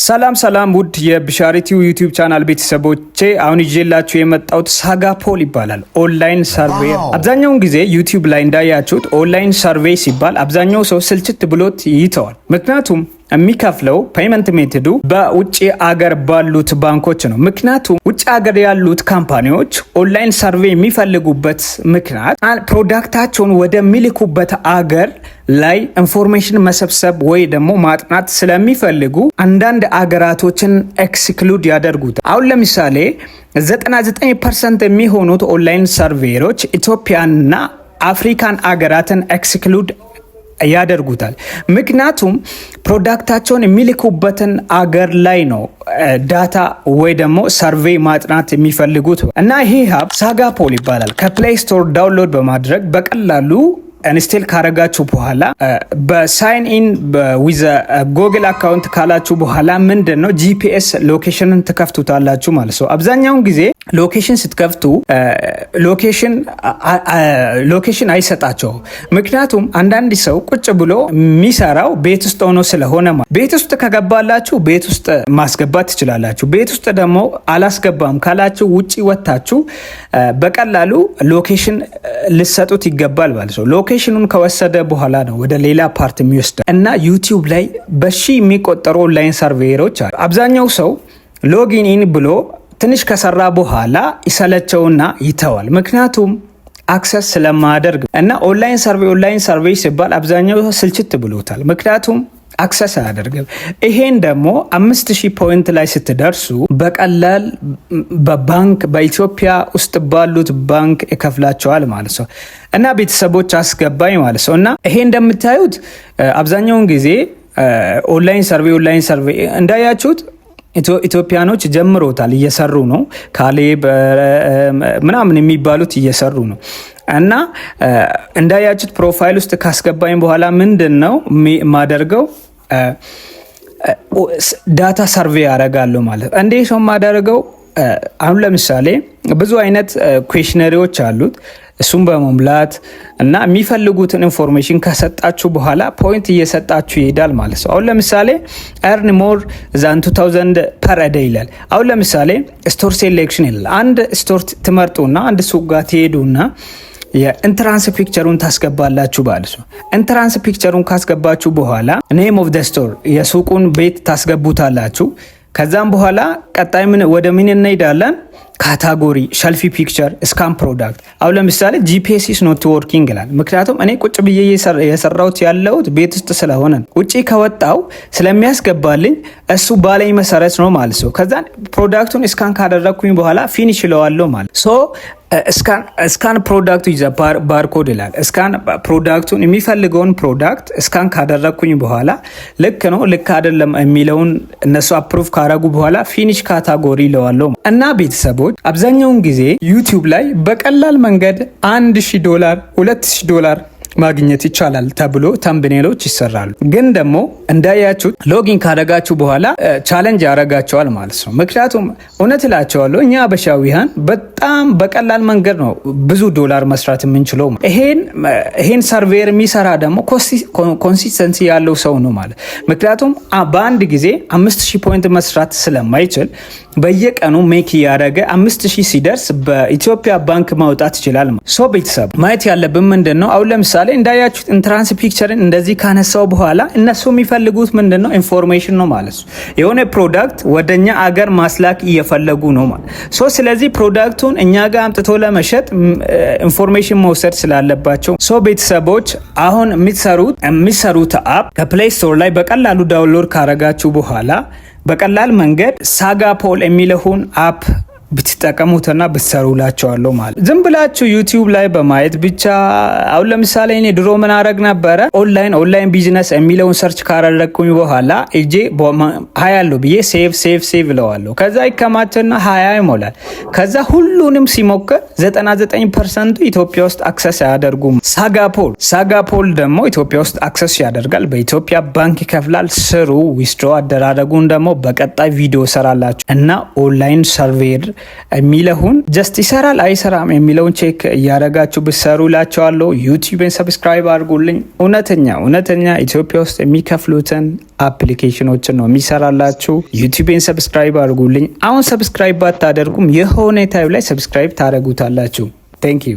ሰላም ውድ የብሻሪቲው ዩቲዩብ ቻናል ቤተሰቦቼ አሁን ይዤላችሁ የመጣሁት ሳጋፖል ይባላል ኦንላይን ሰርቬይ። አብዛኛውን ጊዜ ዩቲዩብ ላይ እንዳያችሁት ኦንላይን ሰርቬይ ሲባል አብዛኛው ሰው ስልችት ብሎት ይተዋል። ምክንያቱም የሚከፍለው ፔመንት ሜቶዱ በውጭ አገር ባሉት ባንኮች ነው። ምክንያቱም ውጭ አገር ያሉት ካምፓኒዎች ኦንላይን ሰርቬይ የሚፈልጉበት ምክንያት ፕሮዳክታቸውን ወደሚልኩበት አገር ላይ ኢንፎርሜሽን መሰብሰብ ወይ ደግሞ ማጥናት ስለሚፈልጉ አንዳንድ አገራቶችን ኤክስክሉድ ያደርጉታል። አሁን ለምሳሌ 99% የሚሆኑት ኦንላይን ሰርቬየሮች ኢትዮጵያና አፍሪካን አገራትን ኤክስክሉድ ያደርጉታል። ምክንያቱም ፕሮዳክታቸውን የሚልኩበትን አገር ላይ ነው ዳታ ወይ ደግሞ ሰርቬይ ማጥናት የሚፈልጉት እና ይሄ ሀብ ሳጋፖል ይባላል። ከፕሌይ ስቶር ዳውንሎድ በማድረግ በቀላሉ ኢንስቴል ካረጋችሁ በኋላ በሳይን ኢን ዊዝ ጉግል አካውንት ካላችሁ በኋላ ምንድነው ጂፒኤስ ሎኬሽንን ትከፍቱታላችሁ ማለት ነው። አብዛኛውን ጊዜ ሎኬሽን ስትከፍቱ ሎኬሽን አይሰጣቸው። ምክንያቱም አንዳንድ ሰው ቁጭ ብሎ የሚሰራው ቤት ውስጥ ሆኖ ስለሆነ ቤት ውስጥ ከገባላችሁ ቤት ውስጥ ማስገባት ትችላላችሁ። ቤት ውስጥ ደግሞ አላስገባም ካላችሁ ውጪ ወጣችሁ በቀላሉ ሎኬሽን ልሰጡት ይገባል ማለት ነው። ሎኬሽኑን ከወሰደ በኋላ ነው ወደ ሌላ ፓርት የሚወስደው እና ዩቲዩብ ላይ በሺ የሚቆጠሩ ኦንላይን ሰርቬየሮች አሉ። አብዛኛው ሰው ሎጊን ኢን ብሎ ትንሽ ከሰራ በኋላ ይሰለቸውና ይተዋል። ምክንያቱም አክሰስ ስለማያደርግ እና ኦንላይን ሰርቬይ ሲባል አብዛኛው ስልችት ብሎታል። ምክንያቱም አክሰስ አያደርግም። ይሄን ደግሞ 5000 ፖይንት ላይ ስትደርሱ በቀላል በባንክ በኢትዮጵያ ውስጥ ባሉት ባንክ ይከፍላቸዋል ማለት ነው እና ቤተሰቦች አስገባኝ ማለት ነው እና ይሄ እንደምታዩት አብዛኛውን ጊዜ ኦንላይን ሰርቬይ እንዳያችሁት ኢትዮጵያኖች ጀምሮታል፣ እየሰሩ ነው። ካሌብ ምናምን የሚባሉት እየሰሩ ነው እና እንዳያችሁት ፕሮፋይል ውስጥ ካስገባኝ በኋላ ምንድነው ማደርገው ዳታ ሰርቬይ ያደርጋለሁ ማለት ነው። እንዴት ነው ማደርገው? አሁን ለምሳሌ ብዙ አይነት ኩዌሽነሪዎች አሉት። እሱም በመሙላት እና የሚፈልጉትን ኢንፎርሜሽን ከሰጣችሁ በኋላ ፖይንት እየሰጣችሁ ይሄዳል ማለት ነው። አሁን ለምሳሌ earn more than 2000 per day ይላል። አሁን ለምሳሌ ስቶር ሴሌክሽን ይላል። አንድ ስቶር ትመርጡና አንድ ሱቅ ጋር ትሄዱና የኢንትራንስ ፒክቸሩን ታስገባላችሁ ማለት ነው። ኢንትራንስ ፒክቸሩን ካስገባችሁ በኋላ ኔም ኦፍ ዘ ስቶር የሱቁን ቤት ታስገቡታላችሁ። ከዛም በኋላ ቀጣይ ወደ ምን እንሄዳለን? ካታጎሪ ሸልፊ ፒክቸር ስካን ፕሮዳክት። አሁን ለምሳሌ ጂፒኤስ ኢዝ ኖት ወርኪንግ ይላል። ምክንያቱም እኔ ቁጭ ብዬ የሰራሁት ያለሁት ቤት ውስጥ ስለሆነ ውጪ ከወጣው ስለሚያስገባልኝ እሱ ባለኝ መሰረት ነው ማለት ነው። ከዛ ፕሮዳክቱን ስካን ካደረኩኝ በኋላ ፊኒሽ ይለዋለሁ ማለት ሶ ስካን ፕሮዳክቱ ይዘ ባርኮድ ይላል። ስካን ፕሮዳክቱን የሚፈልገውን ፕሮዳክት ስካን ካደረኩኝ በኋላ ልክ ነው ልክ አይደለም የሚለውን እነሱ አፕሩቭ ካረጉ በኋላ ፊኒሽ ካታጎሪ ይለዋለሁ እና ቤተሰቦች አብዛኛውን ጊዜ ዩቲዩብ ላይ በቀላል መንገድ $1000 $2000 ማግኘት ይቻላል ተብሎ ተምብኔሎች ይሰራሉ። ግን ደግሞ እንዳያችሁት ሎጊን ካደረጋችሁ በኋላ ቻሌንጅ ያደርጋቸዋል ማለት ነው። ምክንያቱም እውነት እላቸዋለሁ እኛ አበሻዊያን በጣም በቀላል መንገድ ነው ብዙ ዶላር መስራት የምንችለው። ይሄን ሰርቬየር የሚሰራ ደግሞ ኮንሲስተንሲ ያለው ሰው ነው ማለት። ምክንያቱም በአንድ ጊዜ 5000 ፖይንት መስራት ስለማይችል በየቀኑ ሜክ ያደረገ 5000 ሲደርስ በኢትዮጵያ ባንክ ማውጣት ይችላል። ሶ ቤተሰብ ማየት ያለብን ምንድነው? አሁን ለምሳሌ እንዳያችሁት ኢንትራንስ ፒክቸርን እንደዚህ ካነሳው በኋላ እነሱ የሚፈልጉት ምንድነው? ኢንፎርሜሽን ነው ማለት ነው። የሆነ ፕሮዳክት ወደኛ አገር ማስላክ እየፈለጉ ነው ማለት ሶ ስለዚህ ፕሮዳክቱን እኛ ጋር አምጥቶ ለመሸጥ ኢንፎርሜሽን መውሰድ ስላለባቸው ሶ ቤተሰቦች አሁን የሚሰሩት አፕ ከፕሌይ ስቶር ላይ በቀላሉ ዳውንሎድ ካረጋችሁ በኋላ በቀላል መንገድ ሳጋፖል የሚለውን አፕ ብትጠቀሙትና ብትሰሩላቸዋለሁ ማለት ዝም ብላችሁ ዩቲዩብ ላይ በማየት ብቻ። አሁን ለምሳሌ እኔ ድሮ ምን አረግ ነበረ ኦንላይን ቢዝነስ የሚለውን ሰርች ካረረኩኝ በኋላ እጄ 20 አለው ብዬ ሴቭ ለዋለሁ። ከዛ ይከማችና 20 ይሞላል። ከዛ ሁሉንም ሲሞክር 99% ኢትዮጵያ ውስጥ አክሰስ አያደርጉም። ሳጋፖል ደግሞ ኢትዮጵያ ውስጥ አክሰስ ያደርጋል። በኢትዮጵያ ባንክ ይከፍላል። ስሩ ዊዝድሮ አደራረጉን ደግሞ በቀጣይ ቪዲዮ ሰራላችሁ እና ኦንላይን ሰርቬየር የሚለውን ጀስት ይሰራል አይሰራም የሚለውን ቼክ እያደረጋችሁ ብትሰሩ ላቸዋለሁ። ዩቲዩብን ሰብስክራይብ አድርጉልኝ። እውነተኛ ኢትዮጵያ ውስጥ የሚከፍሉትን አፕሊኬሽኖችን ነው የሚሰራላችሁ። ዩቲዩብን ሰብስክራይብ አድርጉልኝ። አሁን ሰብስክራይብ ባታደርጉም የሆነ ታይም ላይ ሰብስክራይብ ታደርጉታላችሁ። ቴንክ ዩ